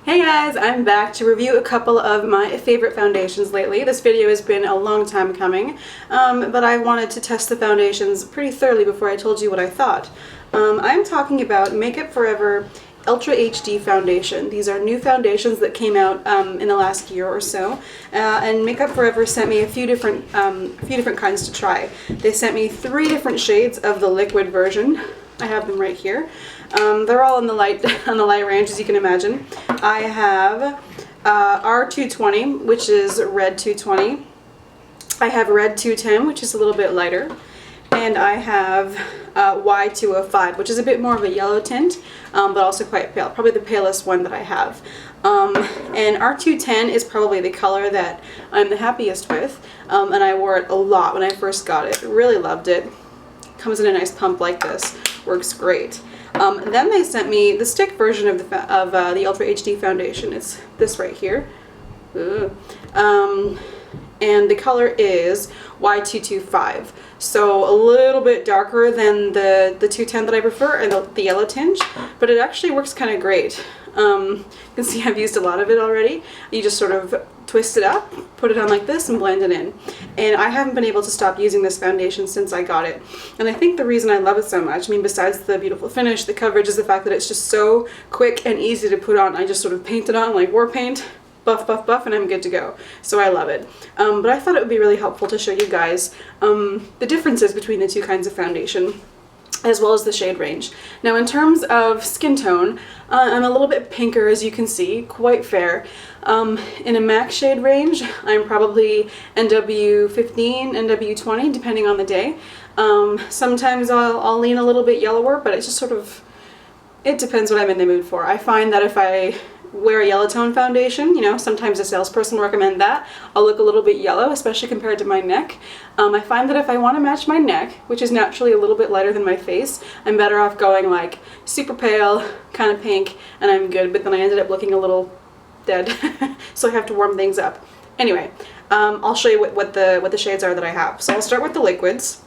Hey guys, I'm back to review a couple of my favorite foundations lately. This video has been a long time coming, but I wanted to test the foundations pretty thoroughly before I told you what I thought. I'm talking about Makeup Forever Ultra HD Foundation. These are new foundations that came out in the last year or so, and Makeup Forever sent me a few different kinds to try. They sent me 3 different shades of the liquid version. I have them right here. They're all on the light range, as you can imagine. I have R220, which is red 220. I have red 210, which is a little bit lighter. And I have Y205, which is a bit more of a yellow tint, but also quite pale. Probably the palest one that I have. And R210 is probably the color that I'm the happiest with, and I wore it a lot when I first got it. Really loved it. Comes in a nice pump like this. Works great. Then they sent me the stick version of the Ultra HD foundation. It's this right here. And the color is Y225. So a little bit darker than the 210 that I prefer and the yellow tinge, but it actually works kind of great. You can see I've used a lot of it already. You just sort of twist it up, put it on like this, and blend it in. And I haven't been able to stop using this foundation since I got it. And I think the reason I love it so much, I mean, besides the beautiful finish, the coverage, is the fact that it's just so quick and easy to put on. I just sort of paint it on like war paint, buff, buff, buff, and I'm good to go. So I love it. But I thought it would be really helpful to show you guys the differences between the two kinds of foundation, as well as the shade range. Now in terms of skin tone, I'm a little bit pinker, as you can see, quite fair. In a MAC shade range, I'm probably NW15, NW20, depending on the day. Sometimes I'll lean a little bit yellower, but it's just sort of, it depends what I'm in the mood for. I find that if I wear a yellow tone foundation, you know, sometimes a salesperson will recommend that, I'll look a little bit yellow, especially compared to my neck. I find that if I want to match my neck, which is naturally a little bit lighter than my face, I'm better off going like super pale, kind of pink, and I'm good, but then I ended up looking a little dead, so I have to warm things up. Anyway, I'll show you what the shades are that I have. So I'll start with the liquids.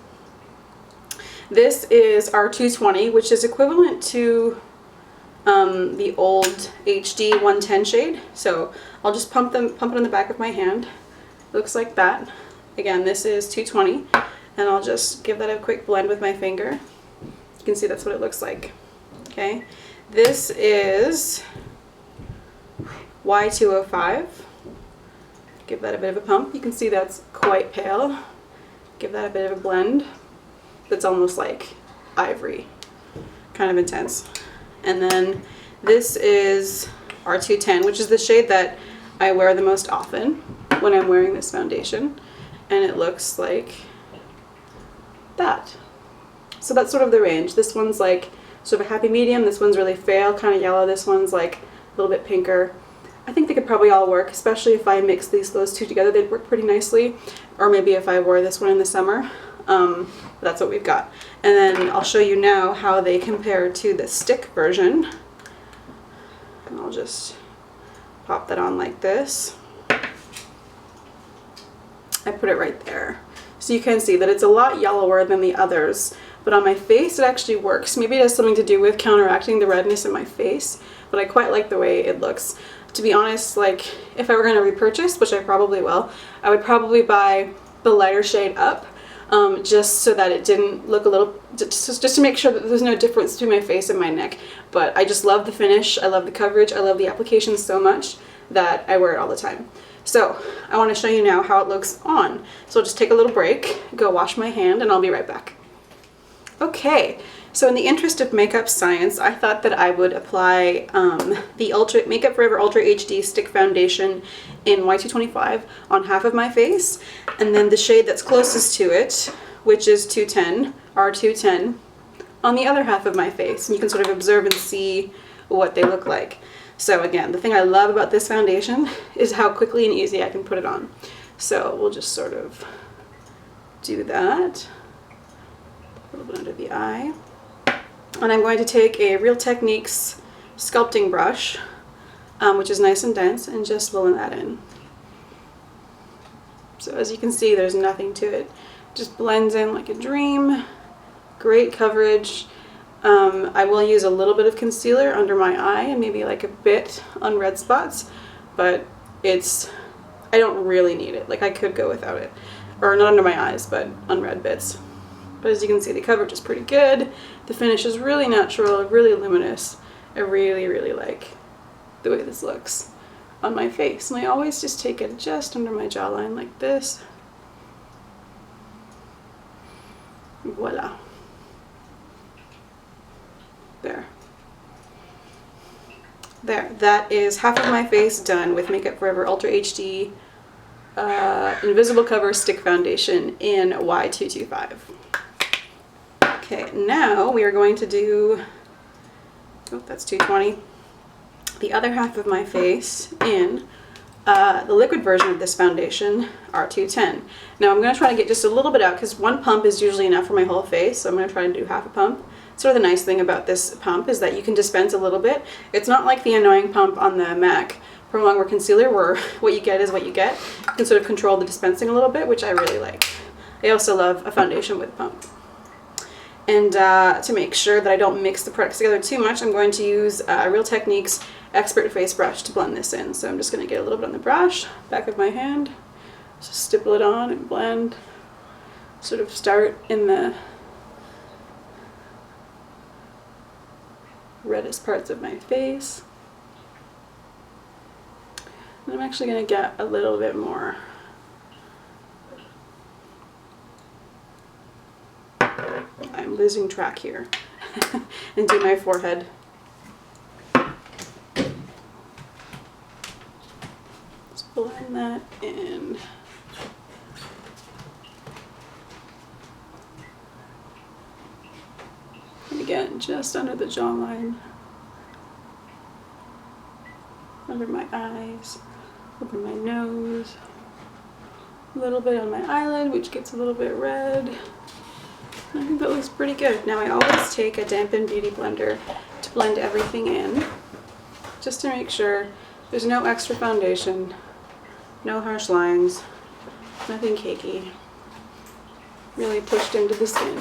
This is R220, which is equivalent to the old HD 110 shade. So I'll just pump it on the back of my hand. It looks like that. Again, this is 220, and I'll just give that a quick blend with my finger. You can see that's what it looks like. Okay, this is Y205. Give that a bit of a pump. You can see that's quite pale. Give that a bit of a blend. That's almost like ivory, kind of intense. And then this is R210, which is the shade that I wear the most often when I'm wearing this foundation. And it looks like that. So that's sort of the range. This one's like sort of a happy medium. This one's really pale, kind of yellow. This one's like a little bit pinker. I think they could probably all work, especially if I mix those two together. They'd work pretty nicely. Or maybe if I wore this one in the summer. That's what we've got. And then I'll show you now how they compare to the stick version. And I'll just pop that on like this. I put it right there. So you can see that it's a lot yellower than the others, but on my face it actually works. Maybe it has something to do with counteracting the redness in my face, but I quite like the way it looks. To be honest, like if I were going to repurchase, which I probably will, I would probably buy the lighter shade up. Just so that it didn't look a little, just to make sure that there's no difference between my face and my neck. But I just love the finish, I love the coverage, I love the application so much that I wear it all the time. So I want to show you now how it looks on. So I'll just take a little break, go wash my hand, and I'll be right back. Okay, so in the interest of makeup science, I thought that I would apply the Makeup Forever Ultra HD Stick Foundation in Y225 on half of my face, and then the shade that's closest to it, which is 210, R210, on the other half of my face. And you can sort of observe and see what they look like. So again, the thing I love about this foundation is how quickly and easy I can put it on. So we'll just sort of do that. A little bit under the eye. And I'm going to take a Real Techniques sculpting brush, which is nice and dense, and just blend that in. So as you can see, there's nothing to it. Just blends in like a dream. Great coverage. I will use a little bit of concealer under my eye and maybe like a bit on red spots, but I don't really need it. Like I could go without it, or not under my eyes, but on red bits. But as you can see, the coverage is pretty good. The finish is really natural, really luminous. I really, really like the way this looks on my face. And I always just take it just under my jawline like this. Voila. There. There. That is half of my face done with Makeup Forever Ultra HD Invisible Cover Stick Foundation in Y225. Okay, now we are going to do, oh, that's 220, the other half of my face in the liquid version of this foundation, R210. Now I'm going to try to get just a little bit out because one pump is usually enough for my whole face, so I'm going to try to do half a pump. Sort of the nice thing about this pump is that you can dispense a little bit. It's not like the annoying pump on the MAC Pro Longwear Concealer where what you get is what you get. You can sort of control the dispensing a little bit, which I really like. I also love a foundation with pump. And to make sure that I don't mix the products together too much, I'm going to use Real Techniques Expert Face Brush to blend this in. So I'm just going to get a little bit on the brush, back of my hand, just stipple it on and blend. Sort of start in the reddest parts of my face. And I'm actually going to get a little bit more. I'm losing track here. And do my forehead. Just blend that in. And again, just under the jawline. Under my eyes. Over my nose. A little bit on my eyelid, which gets a little bit red. I think that looks pretty good. Now I always take a dampened beauty blender to blend everything in, just to make sure there's no extra foundation, no harsh lines, nothing cakey, really pushed into the skin.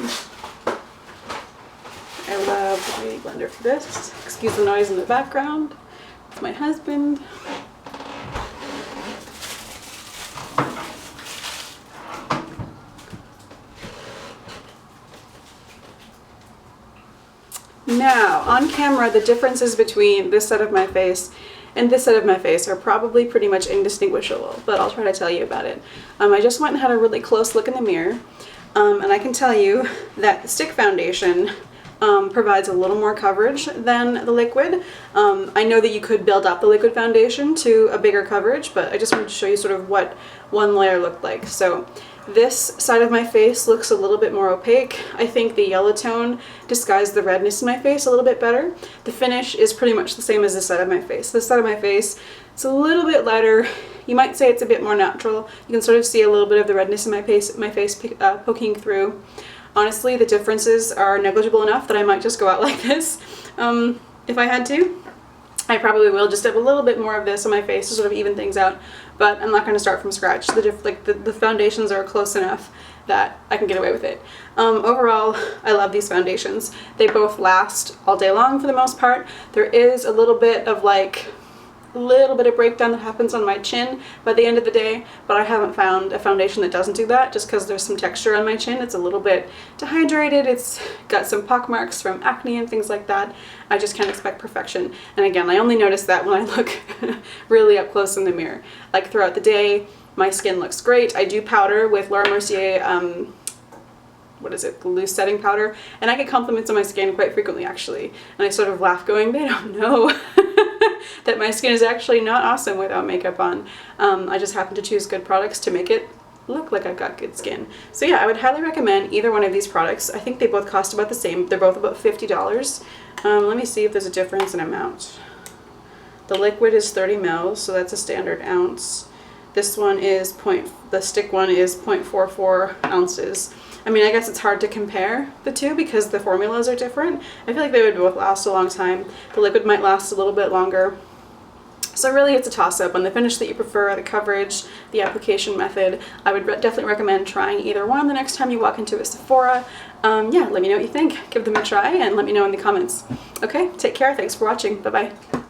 I love the beauty blender for this. Excuse the noise in the background. It's my husband. Now, on camera, the differences between this side of my face and this side of my face are probably pretty much indistinguishable, but I'll try to tell you about it. I just went and had a really close look in the mirror, and I can tell you that the stick foundation provides a little more coverage than the liquid. I know that you could build up the liquid foundation to a bigger coverage, but I just wanted to show you sort of what one layer looked like. So this side of my face looks a little bit more opaque. I think the yellow tone disguised the redness in my face a little bit better. The finish is pretty much the same as this side of my face. This side of my face, it's a little bit lighter. You might say it's a bit more natural. You can sort of see a little bit of the redness in my face poking through. Honestly, the differences are negligible enough that I might just go out like this if I had to. I probably will just have a little bit more of this on my face to sort of even things out, but I'm not going to start from scratch. The foundations are close enough that I can get away with it. Overall, I love these foundations. They both last all day long for the most part. There is a little bit of breakdown that happens on my chin by the end of the day, but I haven't found a foundation that doesn't do that, just because there's some texture on my chin. It's a little bit dehydrated, it's got some pock marks from acne and things like that. I just can't expect perfection. And again, I only notice that when I look really up close in the mirror. Like throughout the day, my skin looks great. I do powder with Laura Mercier, what is it, loose setting powder, and I get compliments on my skin quite frequently actually. And I sort of laugh going, they don't know that my skin is actually not awesome without makeup on. I just happen to choose good products to make it look like I've got good skin. So yeah, I would highly recommend either one of these products. I think they both cost about the same. They're both about $50. Let me see if there's a difference in amount. The liquid is 30 mils, so that's a standard ounce. This one is the stick one is 0.44 ounces. I mean, I guess it's hard to compare the two because the formulas are different. I feel like they would both last a long time. The liquid might last a little bit longer. So really it's a toss-up. On the finish that you prefer, the coverage, the application method, I would definitely recommend trying either one the next time you walk into a Sephora. Yeah, let me know what you think. Give them a try and let me know in the comments. Okay, take care. Thanks for watching. Bye-bye.